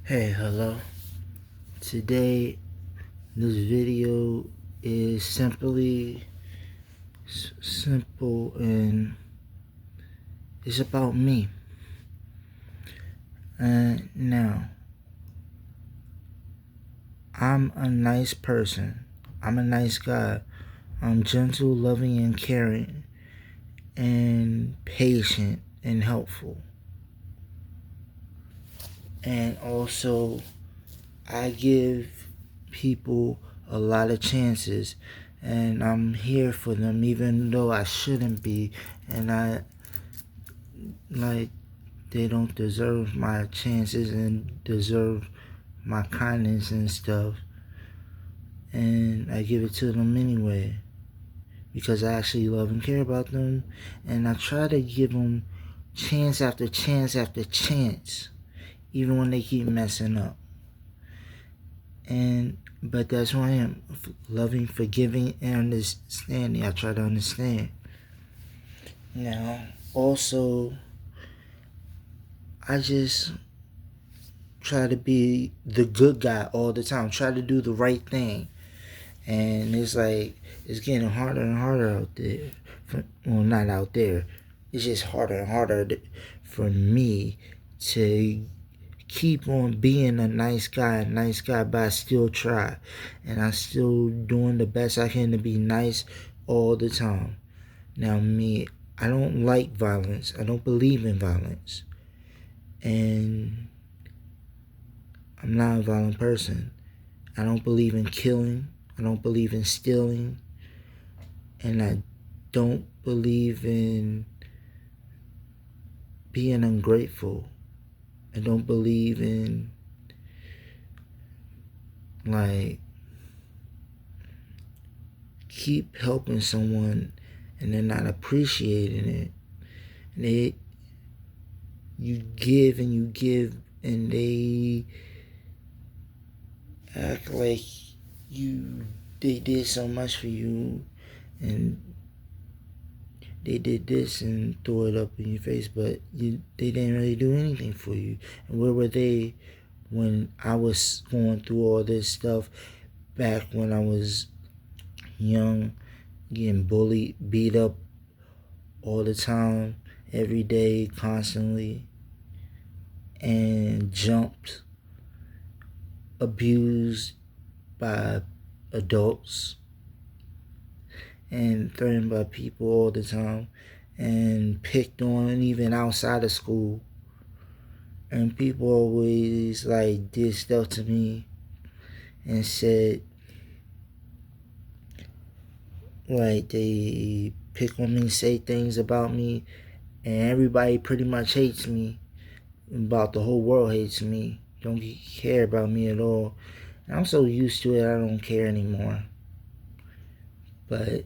Hey, hello. Today, this video is simply simple and it's about me. And now, I'm a nice person. I'm a nice guy. I'm gentle, loving, and caring, and patient and helpful. And also, I give people a lot of chances, and I'm here for them even though I shouldn't be, and I like they don't deserve my chances and deserve my kindness and stuff, and I give it to them anyway because I actually love and care about them, and I try to give them chance after chance after chance even when they keep messing up. But that's who I am, loving, forgiving, and understanding. I try to understand. Now, also, I just try to be the good guy all the time. Try to do the right thing. And it's like, it's getting harder and harder out there. Well, not out there. It's just harder and harder for me to keep on being a nice guy, but I still try. And I'm still doing the best I can to be nice all the time. Now, me, I don't like violence. I don't believe in violence. And I'm not a violent person. I don't believe in killing. I don't believe in stealing. And I don't believe in being ungrateful. I don't believe in, like, keep helping someone and they're not appreciating it. And you give and they act like they did so much for you, and they did this and throw it up in your face, but they didn't really do anything for you. And where were they when I was going through all this stuff back when I was young, getting bullied, beat up all the time, every day, constantly, and jumped, abused by adults, and threatened by people all the time, and picked on even outside of school. And people always like did stuff to me and said, like, they pick on me, say things about me, and everybody pretty much hates me. About the whole world hates me. Don't care about me at all. And I'm so used to it, I don't care anymore. But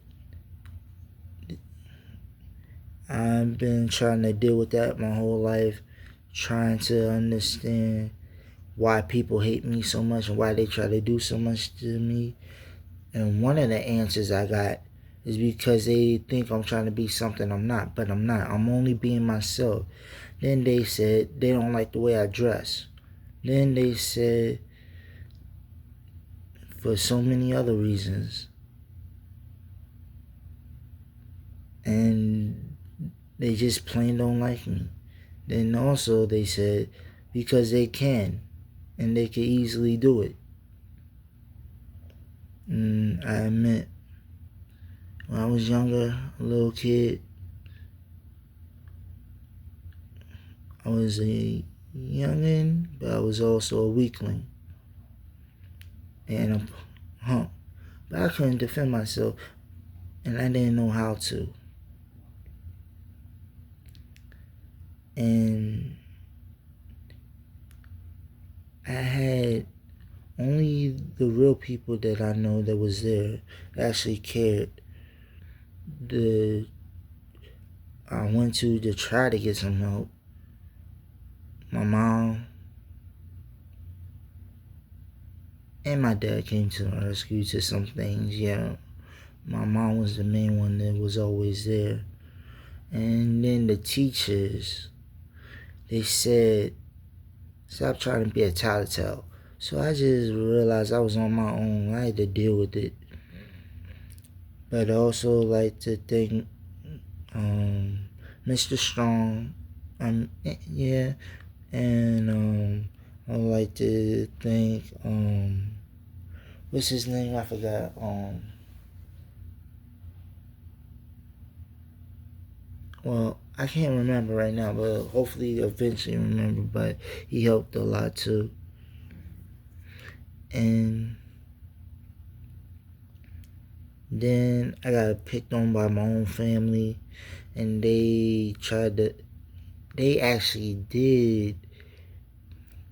I've been trying to deal with that my whole life, trying to understand why people hate me so much and why they try to do so much to me. And one of the answers I got is because they think I'm trying to be something I'm not, but I'm not. I'm only being myself. Then they said they don't like the way I dress. Then they said for so many other reasons. And they just plain don't like me. Then also they said because they can and they can easily do it. And I admit, when I was younger, a little kid, I was a youngin', but I was also a weakling and a hump. But I couldn't defend myself, and I didn't know how to. And I had only the real people that I know that was there actually cared. I went to try to get some help. My mom and my dad came to the rescue to some things. Yeah, my mom was the main one that was always there. And then the teachers, they said Stop trying to be a tattletale. So I just realized I was on my own. I had to deal with it. But I also like to thank Mr. Strong. Yeah. And I would like to thank what's his name? I forgot. Well, I can't remember right now, but hopefully eventually remember. But he helped a lot too. And then I got picked on by my own family, and they actually did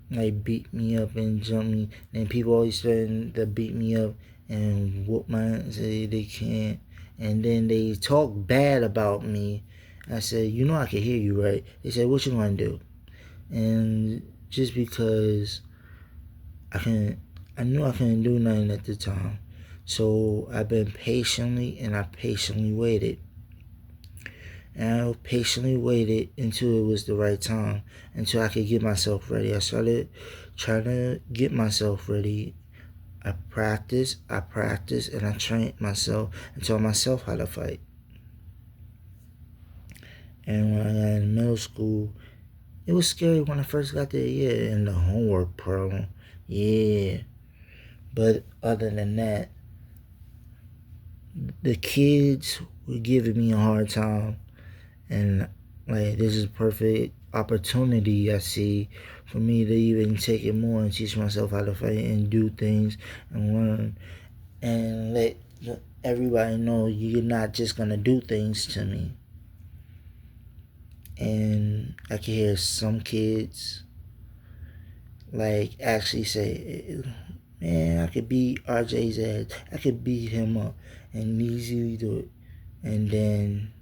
like beat me up and jump me. And people always threaten to beat me up and whoop my ass, say they can't. And then they talk bad about me. I said, you know I can hear you, right? They said, what you gonna do? And just because I knew I couldn't do nothing at the time. So I've been I patiently waited. And I patiently waited until it was the right time, until I could get myself ready. I started trying to get myself ready. I practiced, and I trained myself and taught myself how to fight. And when I got in middle school, it was scary when I first got there, yeah, and the homework problem, yeah. But other than that, the kids were giving me a hard time, and like this is a perfect opportunity I see for me to even take it more and teach myself how to fight and do things and learn and let everybody know you're not just gonna do things to me. And I can hear some kids like actually say, man, I could beat RJ's ass. I could beat him up and easily do it. And then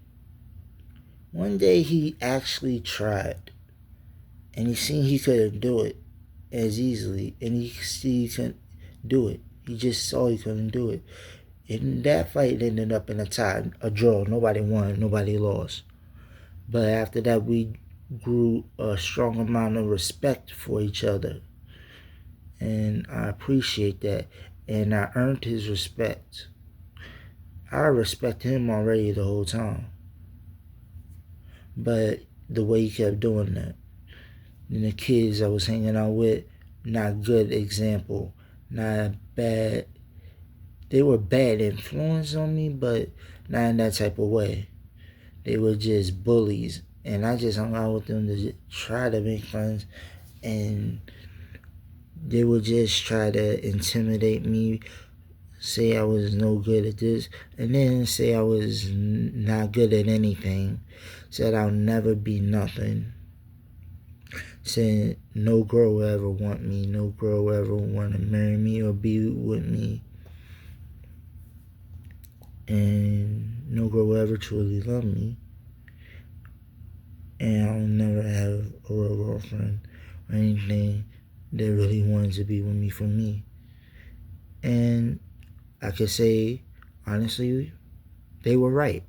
one day he actually tried. And he seen he couldn't do it as easily. And he couldn't do it. He just saw he couldn't do it. And that fight ended up in a tie, a draw. Nobody won, nobody lost. But after that, we grew a strong amount of respect for each other. And I appreciate that. And I earned his respect. I respect him already the whole time. But the way he kept doing that. And the kids I was hanging out with, not good example. Not bad. They were bad influence on me, but not in that type of way. They were just bullies. And I just hung out with them to try to make friends. And they would just try to intimidate me, say I was no good at this, and then say I was not good at anything, said I'll never be nothing, said no girl will ever want me, no girl will ever want to marry me or be with me, and no girl will ever truly love me, and I'll never have a real girlfriend or anything that really wanted to be with me for me. And I could say, honestly, they were right.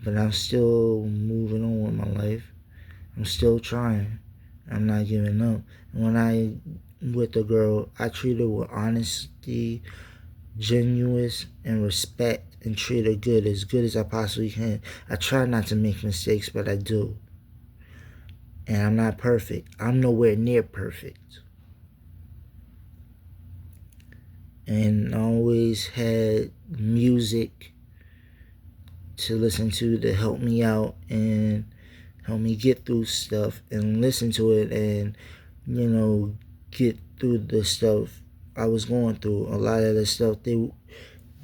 But I'm still moving on with my life. I'm still trying. I'm not giving up. And when I with a girl, I treat her with honesty, genuine, and respect, and treat her good as I possibly can. I try not to make mistakes, but I do. And I'm not perfect. I'm nowhere near perfect. And I always had music to listen to help me out and help me get through stuff and listen to it and, get through the stuff I was going through. A lot of the stuff they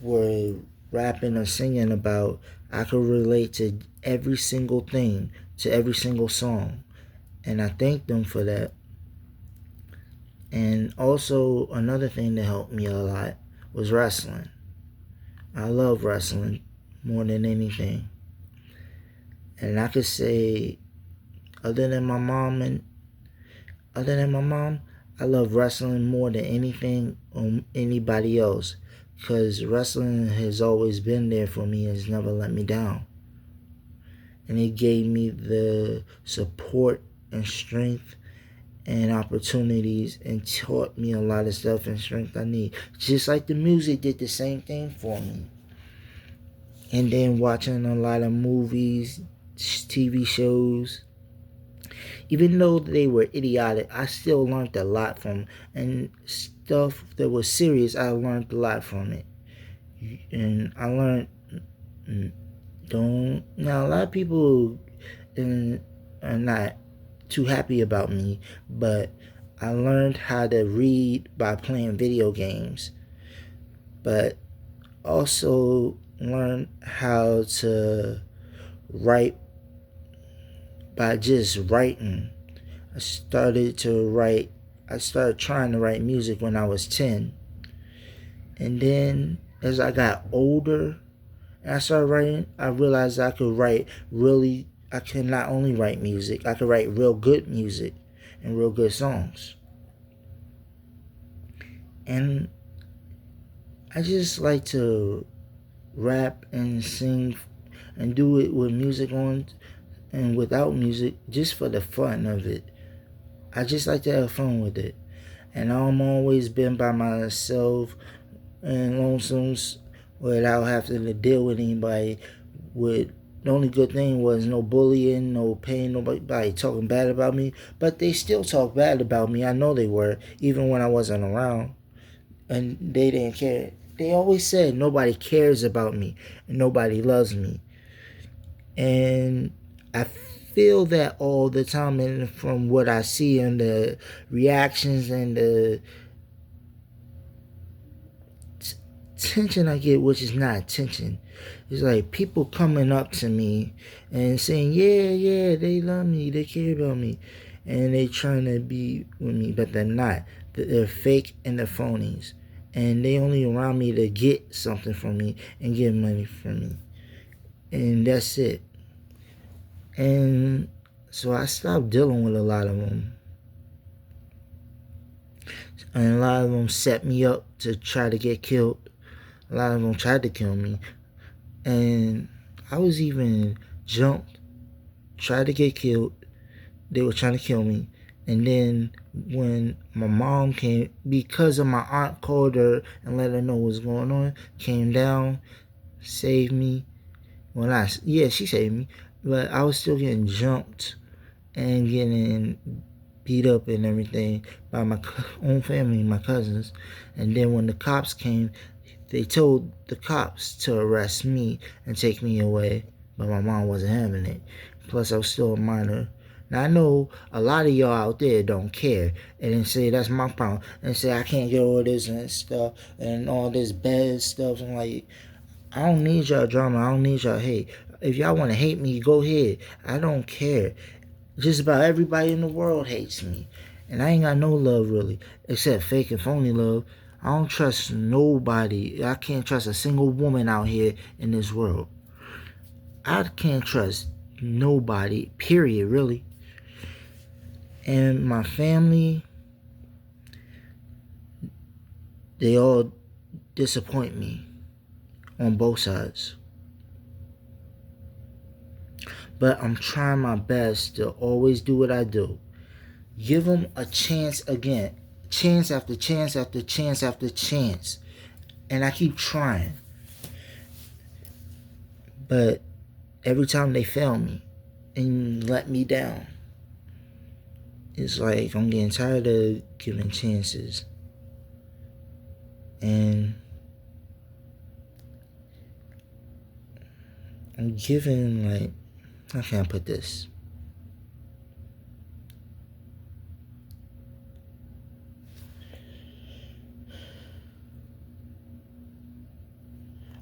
were rapping or singing about, I could relate to every single thing, to every single song. And I thank them for that. And also, another thing that helped me a lot was wrestling. I love wrestling more than anything. And I could say, other than my mom, I love wrestling more than anything or anybody else. Because wrestling has always been there for me and has never let me down. And it gave me the support and strength and opportunities and taught me a lot of stuff and strength I need. Just like the music did the same thing for me. And then watching a lot of movies, TV shows, even though they were idiotic, I still learned a lot from, and stuff that was serious, I learned a lot from it. And I learned, don't, now a lot of people are not too happy about me, but I learned how to read by playing video games, but also learned how to write by just writing. I started trying to write music when I was 10. And then as I got older and I started writing, I realized I could not only write music, I could write real good music and real good songs. And I just like to rap and sing and do it with music on and without music, just for the fun of it. I just like to have fun with it. And I'm always been by myself and lonesome without having to deal with anybody. With the only good thing was no bullying, no pain, nobody talking bad about me. But they still talk bad about me. I know they were, even when I wasn't around. And they didn't care. They always said nobody cares about me and nobody loves me. And I feel that all the time, and from what I see and the reactions and the attention I get, which is not attention, it's like people coming up to me and saying, yeah, they love me, they care about me, and they trying to be with me, but they're not. They're fake and they're phonies, and they only around me to get something from me and get money from me, and that's it. And so I stopped dealing with a lot of them. And a lot of them set me up to try to get killed. A lot of them tried to kill me. And I was even jumped, tried to get killed. They were trying to kill me. And then when my mom came, because of my aunt called her and let her know what's going on, came down, saved me. She saved me. But I was still getting jumped and getting beat up and everything by my own family, my cousins. And then when the cops came, they told the cops to arrest me and take me away, but my mom wasn't having it. Plus, I was still a minor. Now, I know a lot of y'all out there don't care and then say that's my problem and say I can't get all this and stuff and all this bad stuff. I'm like, I don't need y'all drama. I don't need y'all hate. If y'all want to hate me, go ahead. I don't care. Just about everybody in the world hates me. And I ain't got no love really, except fake and phony love. I don't trust nobody. I can't trust a single woman out here in this world. I can't trust nobody, period, really. And my family, they all disappoint me on both sides. But I'm trying my best to always do what I do. Give them a chance again. Chance after chance after chance after chance. And I keep trying. But every time they fail me and let me down, it's like I'm getting tired of giving chances. And I'm giving, like, how can I put this?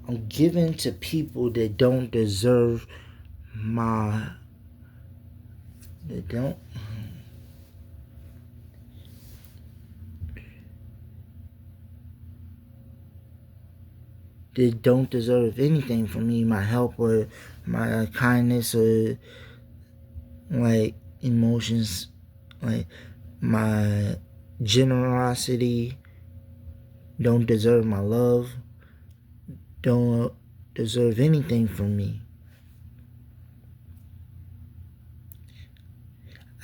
I'm giving to people that don't deserve my, that don't, that don't deserve anything from me, my help or my kindness or like emotions, like my generosity, don't deserve my love, don't deserve anything from me.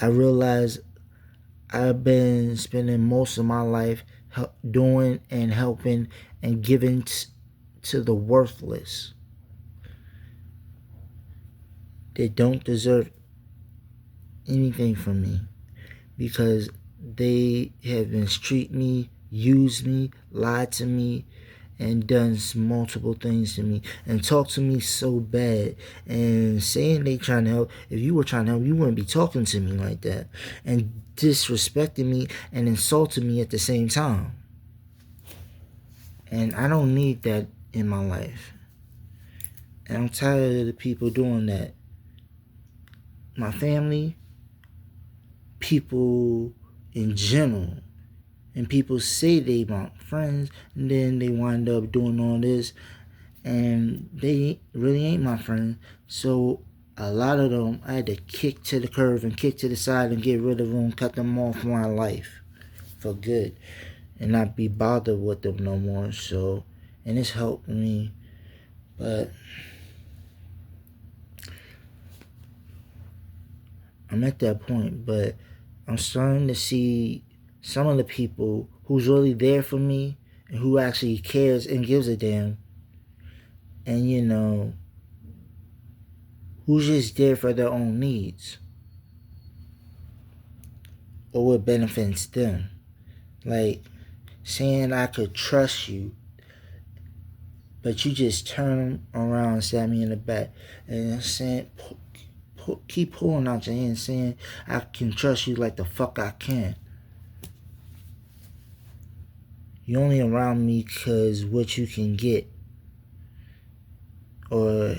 I realize I've been spending most of my life doing and helping and giving to the worthless. They don't deserve anything from me because they have mistreated me, used me, lied to me, and done multiple things to me and talked to me so bad and saying they trying to help. If you were trying to help, you wouldn't be talking to me like that and disrespecting me and insulting me at the same time. And I don't need that in my life. And I'm tired of the people doing that. My family, people in general, and people say they want friends, and then they wind up doing all this, and they really ain't my friend. So a lot of them, I had to kick to the curve and kick to the side and get rid of them, cut them off my life for good, and not be bothered with them no more. So, and it's helped me, but I'm at that point. But I'm starting to see some of the people who's really there for me and who actually cares and gives a damn, and who's just there for their own needs or what benefits them. Like saying I could trust you, but you just turn around and stab me in the back and saying, keep pulling out your hand saying I can trust you like the fuck I can. You only around me because what you can get or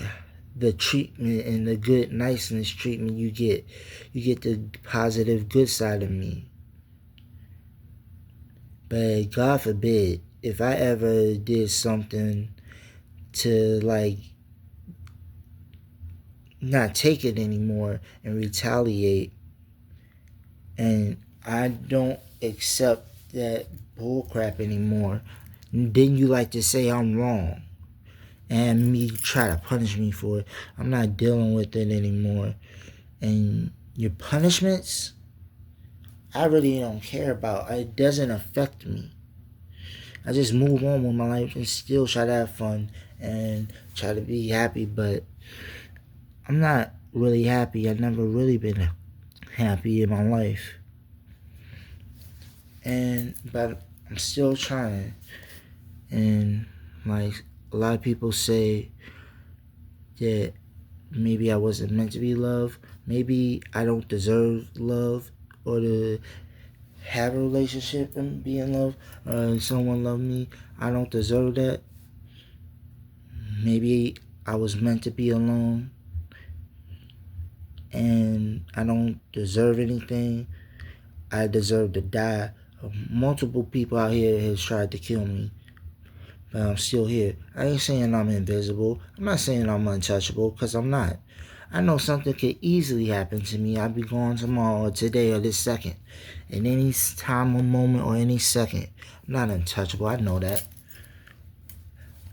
the treatment and the good niceness treatment you get. You get the positive good side of me. But God forbid, if I ever did something to like not take it anymore and retaliate, and I don't accept that bullcrap anymore, then you like to say I'm wrong and me try to punish me for it. I'm not dealing with it anymore. And your punishments, I really don't care about. It doesn't affect me. I just move on with my life and still try to have fun and try to be happy, but I'm not really happy. I've never really been happy in my life. But I'm still trying. And like a lot of people say that maybe I wasn't meant to be loved. Maybe I don't deserve love or to have a relationship and be in love or someone love me. I don't deserve that. Maybe I was meant to be alone and I don't deserve anything. I deserve to die. Multiple people out here has tried to kill me, but I'm still here. I ain't saying I'm invisible. I'm not saying I'm untouchable, because I'm not. I know something could easily happen to me. I'll be gone tomorrow or today or this second. At any time or moment or any second. I'm not untouchable. I know that.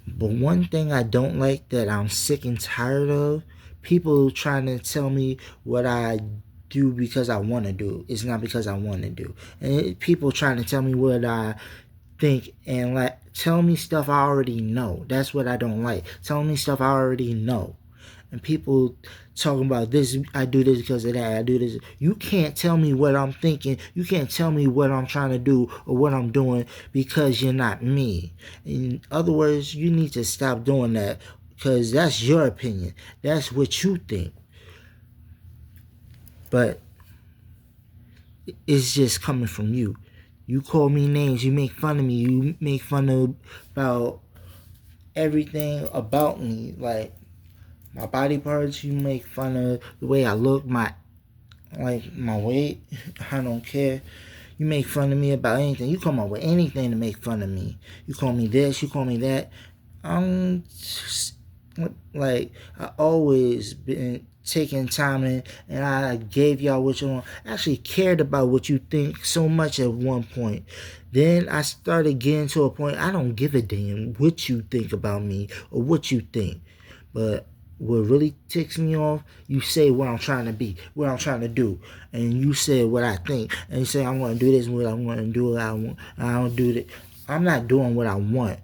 But one thing I don't like that I'm sick and tired of, people trying to tell me what I do because I want to do. It's not because I want to do. And people trying to tell me what I think and like tell me stuff I already know. That's what I don't like. Tell me stuff I already know. And people talking about this, I do this because of that, I do this. You can't tell me what I'm thinking. You can't tell me what I'm trying to do or what I'm doing because you're not me. In other words, you need to stop doing that because that's your opinion. That's what you think. But it's just coming from you. You call me names. You make fun of me. You make fun about everything about me. Like my body parts. You make fun of the way I look. My weight. I don't care. You make fun of me about anything. You come up with anything to make fun of me. You call me this. You call me that. I'm just, like I always been taking time and I gave y'all what you want. I actually cared about what you think so much at one point. Then I started getting to a point I don't give a damn what you think about me or what you think. But what really ticks me off, you say what I'm trying to be, what I'm trying to do, and you say what I think, and you say I'm going to do this, what I want to do, what I want. I don't do that. I'm not doing what I want.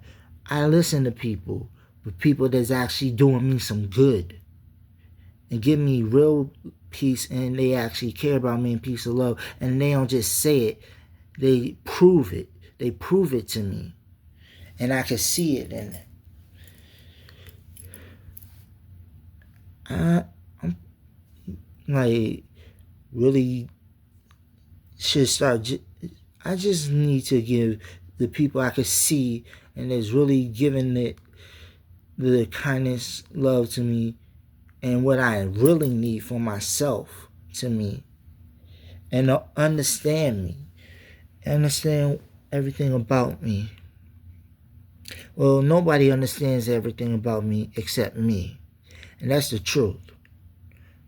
I listen to people, but people that's actually doing me some good and give me real peace, and they actually care about me and peace of love, and they don't just say it, they prove it. They prove it to me, and I can see it in them. I'm like really should start. I just need to give the people I can see and that's really giving the kindness, love to me, and what I really need for myself to me, and understand me, understand everything about me. Well, nobody understands everything about me except me, and that's the truth.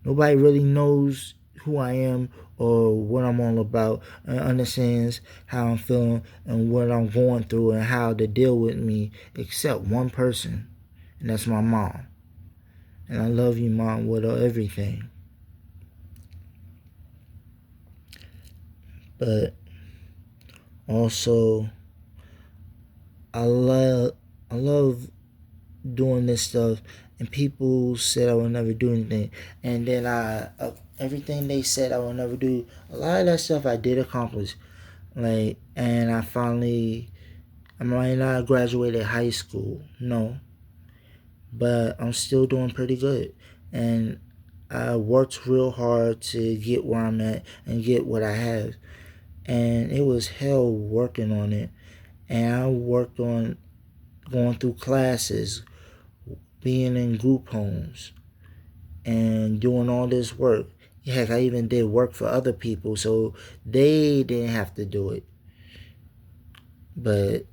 Nobody really knows who I am or what I'm all about and understands how I'm feeling and what I'm going through and how to deal with me except one person, and that's my mom. And I love you, Mom, with everything. But also, I love doing this stuff, and people said I would never do anything, and then everything they said I would never do, a lot of that stuff I did accomplish. Like, and I might not graduated high school, no, but I'm still doing pretty good, and I worked real hard to get where I'm at and get what I have, and it was hell working on it, and I worked on going through classes, being in group homes, and doing all this work. Heck, I even did work for other people, so they didn't have to do it. But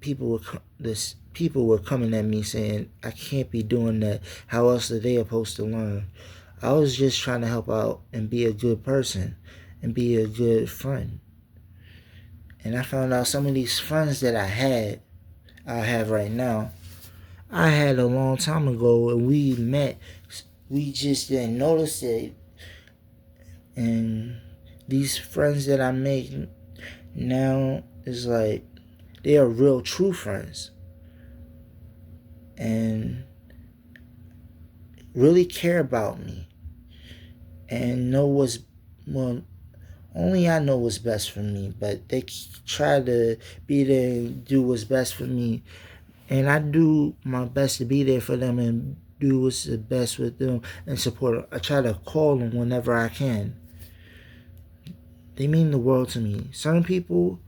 people were coming at me saying I can't be doing that. How else are they supposed to learn? I was just trying to help out and be a good person and be a good friend. And I found out some of these friends that I have right now, I had a long time ago, and we met. We just didn't notice it. And these friends that I make now is like they are real true friends and really care about me and know what's, well, only I know what's best for me, but they try to be there and do what's best for me, and I do my best to be there for them and do what's the best with them and support them. I try to call them whenever I can. They mean the world to me. Certain people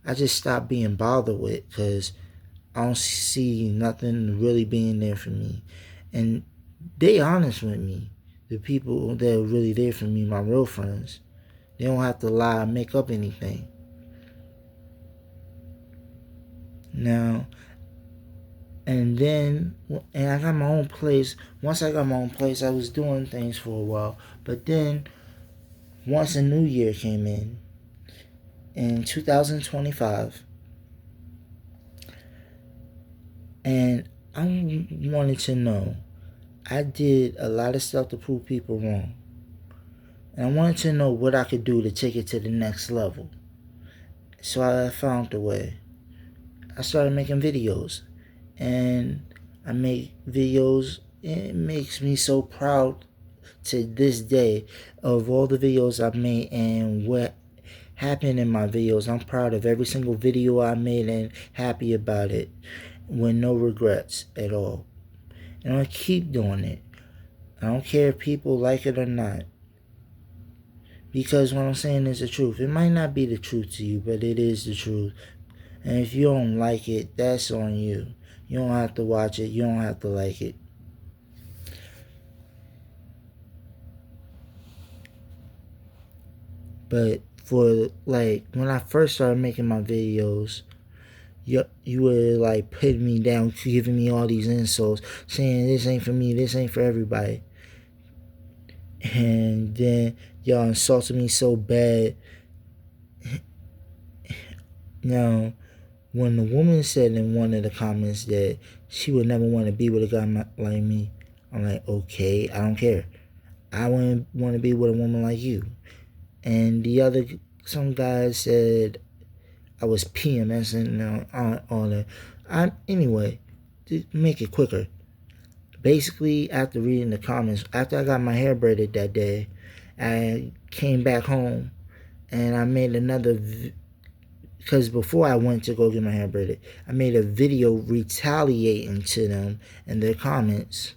I just stop being bothered with because I don't see nothing really being there for me. And they honest with me. The people that are really there for me, my real friends. They don't have to lie or make up anything. Now, and I got my own place. Once I got my own place, I was doing things for a while. But then, once a new year came in 2025, and I wanted to know, I did a lot of stuff to prove people wrong. And I wanted to know what I could do to take it to the next level. So I found a way. I started making videos. And I make videos. It makes me so proud to this day of all the videos I've made and what happened in my videos. I'm proud of every single video I made and happy about it with no regrets at all. And I keep doing it. I don't care if people like it or not. Because what I'm saying is the truth. It might not be the truth to you, but it is the truth. And if you don't like it, that's on you. You don't have to watch it. You don't have to like it. But for like when I first started making my videos, you were like putting me down, giving me all these insults, saying this ain't for me, this ain't for everybody. And then y'all insulted me so bad. Now, when the woman said in one of the comments that she would never want to be with a guy like me, I'm like, okay, I don't care. I wouldn't want to be with a woman like you. And some guy said I was PMSing on her. Anyway, to make it quicker. Basically, after reading the comments, after I got my hair braided that day, I came back home and I made another. Because before I went to go get my hair braided, I made a video retaliating to them and their comments.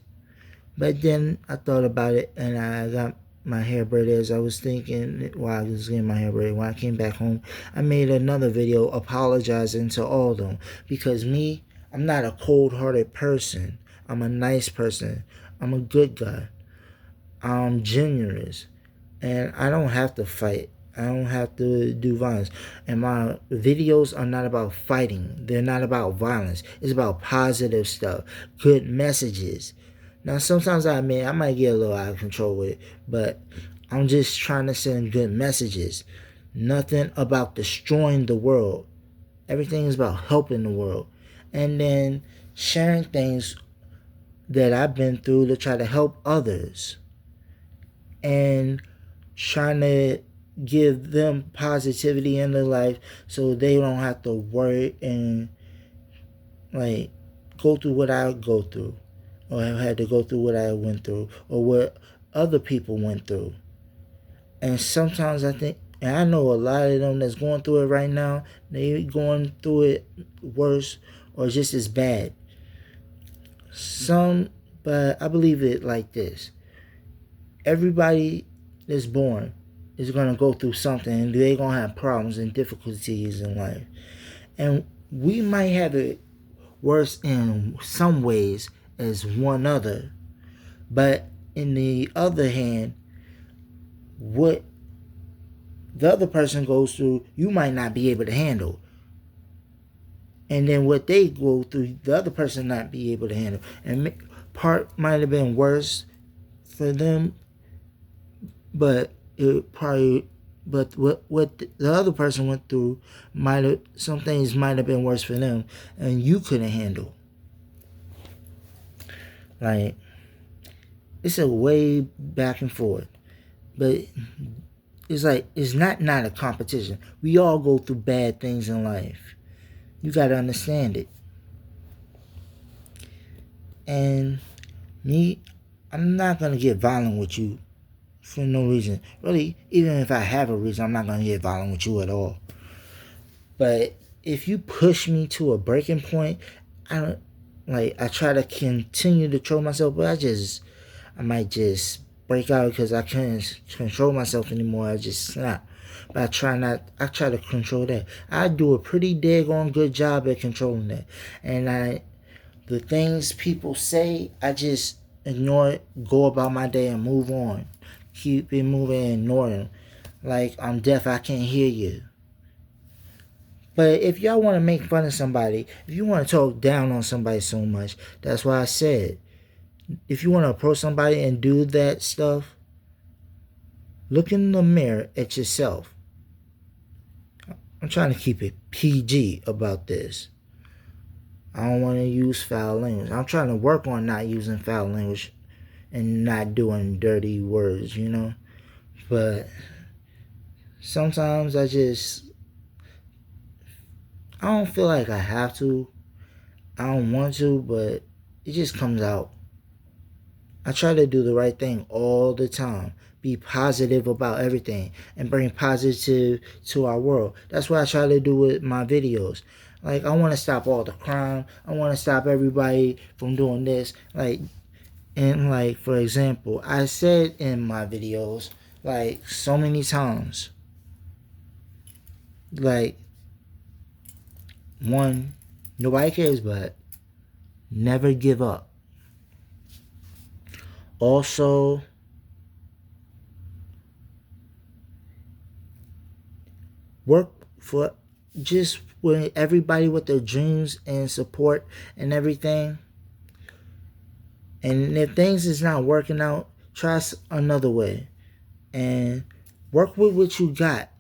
But then I thought about it and I got my hair braided as I was thinking while I was getting my hair braided. When I came back home, I made another video apologizing to all of them. Because me, I'm not a cold-hearted person. I'm a nice person. I'm a good guy. I'm generous. And I don't have to fight. I don't have to do violence. And my videos are not about fighting. They're not about violence. It's about positive stuff. Good messages. Now, sometimes I admit I might get a little out of control with it, but I'm just trying to send good messages. Nothing about destroying the world. Everything is about helping the world. And then sharing things that I've been through to try to help others. And trying to give them positivity in their life so they don't have to worry and like go through what I go through, or have had to go through what I went through, or what other people went through. And sometimes I think, and I know a lot of them that's going through it right now, they going through it worse or just as bad. But I believe it like this. Everybody that's born is going to go through something, and they're going to have problems and difficulties in life. And we might have it worse in some ways as one other. But in the other hand, what the other person goes through, you might not be able to handle. And then what they go through, the other person not be able to handle. And part might have been worse for them, but what the other person went through some things might have been worse for them, and you couldn't handle. Like, it's a way back and forth, but it's like it's not a competition. We all go through bad things in life. You gotta understand it. And me, I'm not gonna get violent with you for no reason. Really, even if I have a reason, I'm not going to get violent with you at all. But if you push me to a breaking point, I try to continue to control myself, but I might just break out because I can't control myself anymore. I just snap. But I try to control that. I do a pretty daggone good job at controlling that. And the things people say, I just ignore it, go about my day and move on. Keep it moving and ignore them. Like, I'm deaf, I can't hear you. But if y'all want to make fun of somebody, if you want to talk down on somebody so much, that's why I said, if you want to approach somebody and do that stuff, look in the mirror at yourself. I'm trying to keep it PG about this. I don't want to use foul language. I'm trying to work on not using foul language and not doing dirty words, But sometimes I don't feel like I have to. I don't want to, but it just comes out. I try to do the right thing all the time. Be positive about everything and bring positive to our world. That's what I try to do with my videos. Like, I want to stop all the crime. I want to stop everybody from doing this. And for example, I said in my videos, so many times, one, nobody cares, but never give up. Also, work for just with everybody with their dreams and support and everything. And if things is not working out, try another way. And work with what you got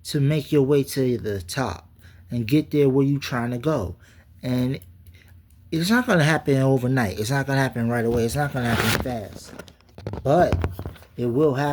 to make your way to the top and get there where you're trying to go. And it's not going to happen overnight. It's not going to happen right away. It's not going to happen fast. But it will happen.